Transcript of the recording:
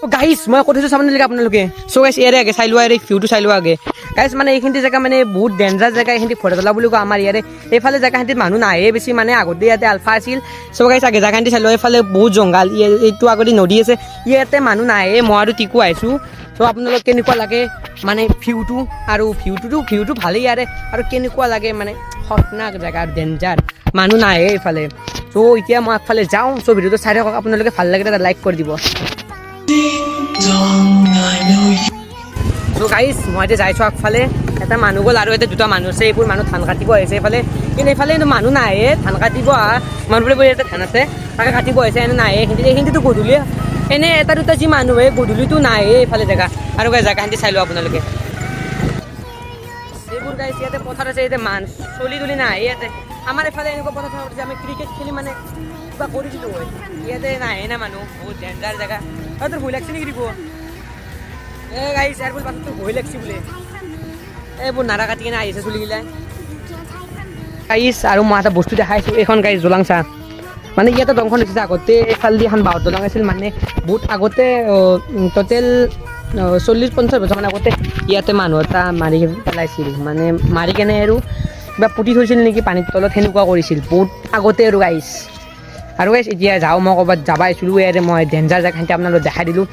গাইছ মই কৈছোঁ চাব নালাগে আপোনালোকে চ' গাইছ ইয়াৰে আগে চাই লোৱা ভিউটো চাই লোৱা আগে গাইছ মানে এইখিনি জেগা মানে বহুত ডেঞ্জাৰ জেগা এইখিনি ভৈৰতলা বুলি কয় আমাৰ ইয়াৰে এইফালে জেগাখিনিত মানুহ নাহে বেছি মানে আগতে ইয়াতে আলফা আছিল চ' গাইছ আগে জেগাখিনি চাই লোৱা এইফালে বহুত জংঘল এইটো আগতে নদী আছে ইয়াতে মানুহ নাহে মই আৰু টিকু আহিছোঁ চ' আপোনালোক কেনেকুৱা লাগে মানে ভিউটো ভালেই ইয়াৰে আৰু কেনেকুৱা লাগে মানে খতৰনাক জেগা ডেঞ্জাৰ মানুহ নাহে এইফালে চ' এতিয়া মই আগফালে যাওঁ চ' ভিডিঅ'টো চাই থাকক আপোনালোকে ভাল লাগে এটা লাইক কৰি দিব চ' গাইছ মই এতিয়া যাইছোঁ আগফালে এটা মানুহ গ'ল আৰু এতিয়া দুটা মানুহ আছে এইবোৰ মানুহ ধান কাটিব আহিছে এইফালে কিন্তু এইফালে মানুহ নাহে ধান কাটিব মানুহবোৰে ইয়াতে ধান আছে তাকে কাটিব আহিছে এনে নাহে এইখিনিতো গধূলি এনে এটা দুটা যি মানুহ হয় গধূলিটো নাহে এইফালে জেগা আৰু জেগাখিনি চাই লওঁ আপোনালোকে এইবোৰ গাইছ ইয়াতে পথাৰ আছে ইয়াতে চলি তুলি নাহে ইয়াতে আমাৰ এইফালে এনেকুৱা পথাৰ আছে আমি ক্ৰিকেট খেলি মানে কিবা কৰিছিলোঁ হয় ইয়াতে নাহে না মানুহ বহুত ডেঞ্জাৰ জেগা আৰু তোৰ ভয় লাগছে নেকি দিব গাইছ ইয়াৰ বোলে পাছত তোৰ ভয় লাগছে বোলে এইবোৰ নাৰা কাটি কিনে আহিছে চলিগিলাই গাইছ আৰু মই এটা বস্তু দেখাইছোঁ এইখন গাইছ জোলাংচা মানে ইয়াতে দংখন হৈছে আগতে এইফালেদি এখন বাঁহৰ দলং আছিল মানে বহুত আগতে টোটেল 40-50 বছৰমান আগতে ইয়াতে মানুহ এটা মাৰি পেলাইছিল মানে মাৰি কেনে আৰু কিবা পুতি থৈছিল নেকি পানীৰ তলত সেনেকুৱা কৰিছিল বহুত আগতে আৰু গাইছ এতিয়া যাওঁ মই ক'ৰবাত যাব আহিছিলোঁ ইয়াতে মই ডেঞ্জাৰ জেগাখিনি আপোনালোকক দেখাই দিলোঁ